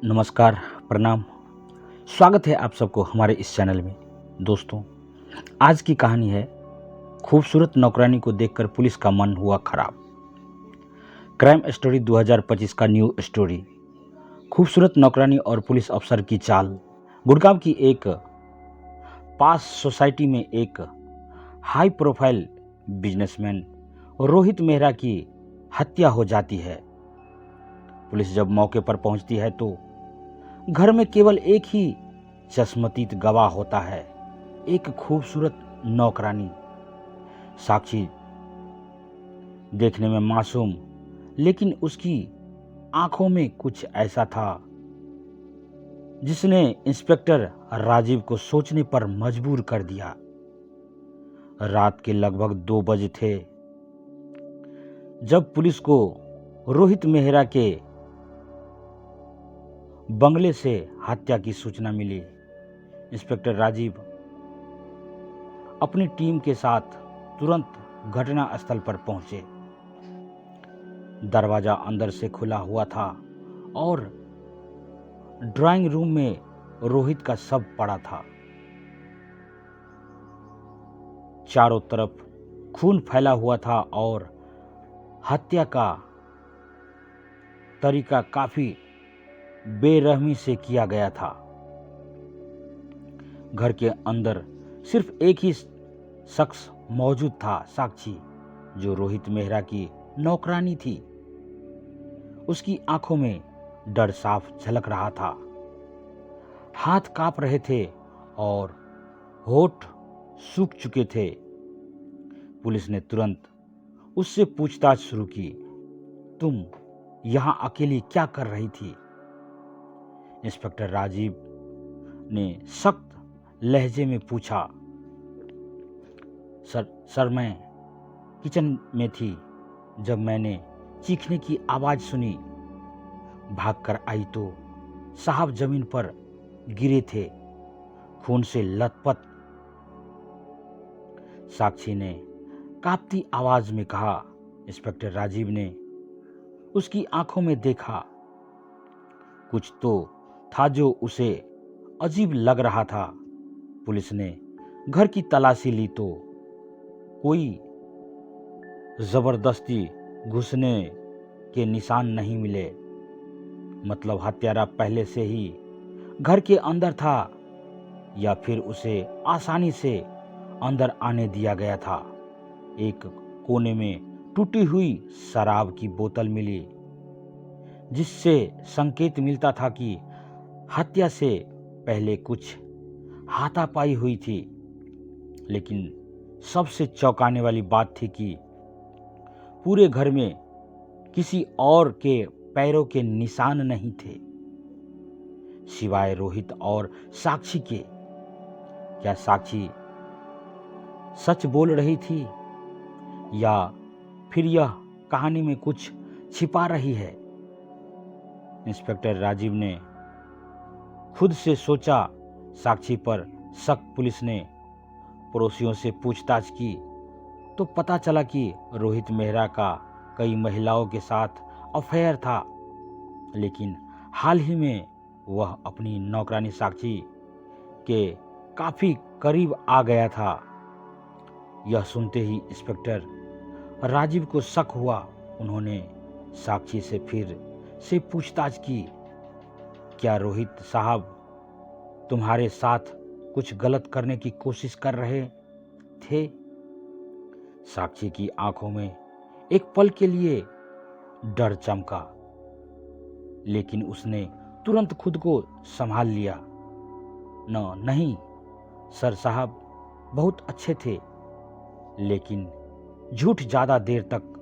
नमस्कार, प्रणाम। स्वागत है आप सबको हमारे इस चैनल में। दोस्तों, आज की कहानी है खूबसूरत नौकरानी को देखकर पुलिस का मन हुआ खराब। क्राइम स्टोरी 2025 का न्यू स्टोरी। खूबसूरत नौकरानी और पुलिस अफसर की चाल। गुड़गांव की एक पास सोसाइटी में एक high profile businessman Rohit Mehra की हत्या हो जाती है। पुलिस जब मौके पर पहुंचती है तो घर में केवल एक ही चश्मदीद गवाह होता है, एक खूबसूरत नौकरानी। साक्षी देखने में मासूम, लेकिन उसकी आंखों में कुछ ऐसा था जिसने इंस्पेक्टर राजीव को सोचने पर मजबूर कर दिया। रात के लगभग 2 बजे थे जब पुलिस को रोहित मेहरा के बंगले से हत्या की सूचना मिली। इंस्पेक्टर राजीव अपनी टीम के साथ तुरंत घटना स्थल पर पहुंचे। दरवाजा अंदर से खुला हुआ था और ड्राइंग रूम में रोहित का शव पड़ा था। चारों तरफ खून फैला हुआ था और हत्या का तरीका काफी बेरहमी से किया गया था। घर के अंदर सिर्फ एक ही शख्स मौजूद था, साक्षी, जो रोहित मेहरा की नौकरानी थी। उसकी आंखों में डर साफ झलक रहा था, हाथ कांप रहे थे और होठ सूख चुके थे। पुलिस ने तुरंत उससे पूछताछ शुरू की। तुम यहां अकेली क्या कर रही थी? इंस्पेक्टर राजीव ने सख्त लहजे में पूछा। सर मैं किचन में थी जब मैंने चीखने की आवाज सुनी। भागकर आई तो साहब जमीन पर गिरे थे, खून से लथपथ। साक्षी ने कांपती आवाज में कहा। इंस्पेक्टर राजीव ने उसकी आंखों में देखा। कुछ तो था जो उसे अजीब लग रहा था। पुलिस ने घर की तलाशी ली तो कोई जबरदस्ती घुसने के निशान नहीं मिले। मतलब हत्यारा पहले से ही घर के अंदर था या फिर उसे आसानी से अंदर आने दिया गया था। एक कोने में टूटी हुई शराब की बोतल मिली, जिससे संकेत मिलता था कि हत्या से पहले कुछ हाथापाई हुई थी। लेकिन सबसे चौंकाने वाली बात थी कि पूरे घर में किसी और के पैरों के निशान नहीं थे सिवाय रोहित और साक्षी के। क्या साक्षी सच बोल रही थी या फिर यह कहानी में कुछ छिपा रही है? इंस्पेक्टर राजीव ने खुद से सोचा। साक्षी पर शक। पुलिस ने पड़ोसियों से पूछताछ की तो पता चला कि रोहित मेहरा का कई महिलाओं के साथ अफेयर था, लेकिन हाल ही में वह अपनी नौकरानी साक्षी के काफी करीब आ गया था। यह सुनते ही इंस्पेक्टर राजीव को शक हुआ। उन्होंने साक्षी से फिर से पूछताछ की। क्या रोहित साहब तुम्हारे साथ कुछ गलत करने की कोशिश कर रहे थे? साक्षी की आंखों में एक पल के लिए डर चमका, लेकिन उसने तुरंत खुद को संभाल लिया। नहीं सर साहब, बहुत अच्छे थे, लेकिन झूठ ज्यादा देर तक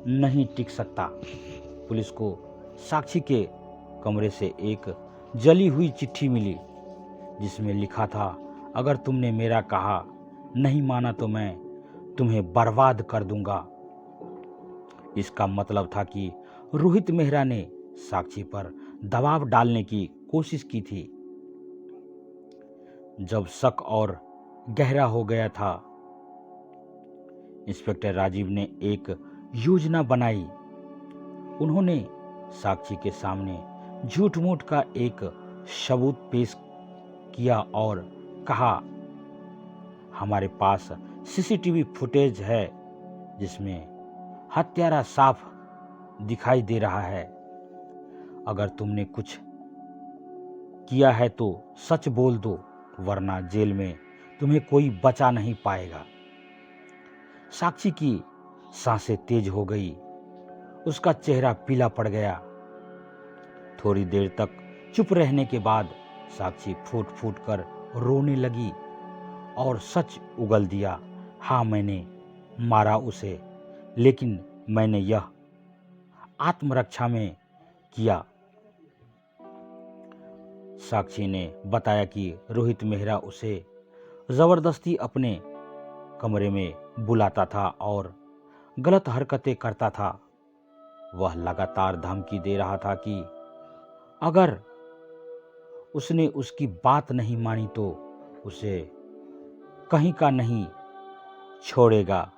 नहीं टिक सकता। पुलिस को साक्षी के कमरे से एक जली हुई चिट्ठी मिली, जिसमें लिखा था, अगर तुमने मेरा कहा नहीं माना तो मैं तुम्हें बर्बाद कर दूंगा। इसका मतलब था कि रोहित मेहरा ने साक्षी पर दबाव डालने की कोशिश की थी। जब शक और गहरा हो गया था, इंस्पेक्टर राजीव ने एक योजना बनाई। उन्होंने साक्षी के सामने झूठ मूठ का एक सबूत पेश किया और कहा, हमारे पास सीसीटीवी फुटेज है जिसमें हत्यारा साफ दिखाई दे रहा है। अगर तुमने कुछ किया है तो सच बोल दो, वरना जेल में तुम्हें कोई बचा नहीं पाएगा। साक्षी की सांसें तेज हो गई, उसका चेहरा पीला पड़ गया। थोड़ी देर तक चुप रहने के बाद साक्षी फूट फूट कर रोने लगी और सच उगल दिया। हाँ, मैंने मारा उसे, लेकिन मैंने यह आत्मरक्षा में किया। साक्षी ने बताया कि रोहित मेहरा उसे जबरदस्ती अपने कमरे में बुलाता था और गलत हरकतें करता था। वह लगातार धमकी दे रहा था कि अगर उसने उसकी बात नहीं मानी तो उसे कहीं का नहीं छोड़ेगा।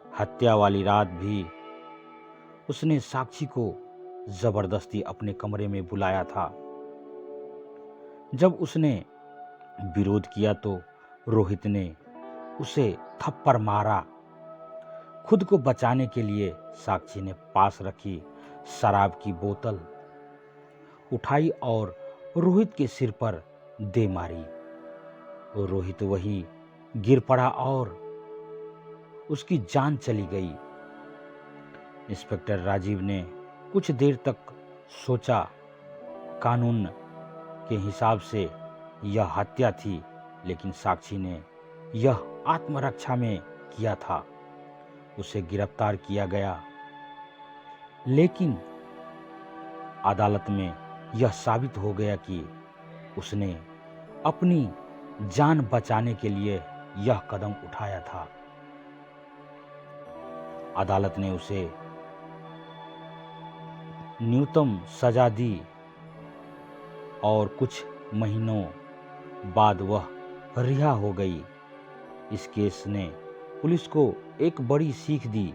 हत्या वाली रात भी उसने साक्षी को जबरदस्ती अपने कमरे में बुलाया था। जब उसने विरोध किया तो रोहित ने उसे थप्पड़ मारा। खुद को बचाने के लिए साक्षी ने पास रखी शराब की बोतल उठाई और रोहित के सिर पर दे मारी। रोहित वहीं गिर पड़ा और उसकी जान चली गई। इंस्पेक्टर राजीव ने कुछ देर तक सोचा। कानून के हिसाब से यह हत्या थी, लेकिन साक्षी ने यह आत्मरक्षा में किया था। उसे गिरफ्तार किया गया, लेकिन अदालत में यह साबित हो गया कि उसने अपनी जान बचाने के लिए यह कदम उठाया था। अदालत ने उसे न्यूनतम सजा दी और कुछ महीनों बाद वह रिहा हो गई। इस केस ने पुलिस को एक बड़ी सीख दी।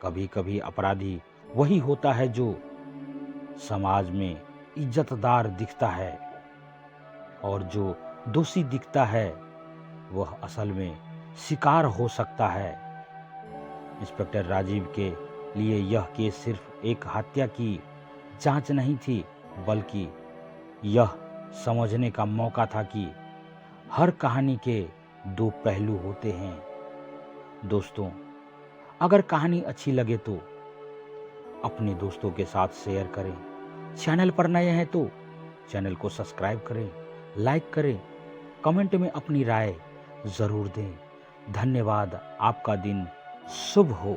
कभी कभी अपराधी वही होता है जो समाज में इज्जतदार दिखता है, और जो दोषी दिखता है वह असल में शिकार हो सकता है। इंस्पेक्टर राजीव के लिए यह केस सिर्फ एक हत्या की जांच नहीं थी, बल्कि यह समझने का मौका था कि हर कहानी के दो पहलू होते हैं। दोस्तों, अगर कहानी अच्छी लगे तो अपने दोस्तों के साथ शेयर करें। चैनल पर नए हैं तो चैनल को सब्सक्राइब करें, लाइक करें, कमेंट में अपनी राय जरूर दें। धन्यवाद। आपका दिन शुभ हो।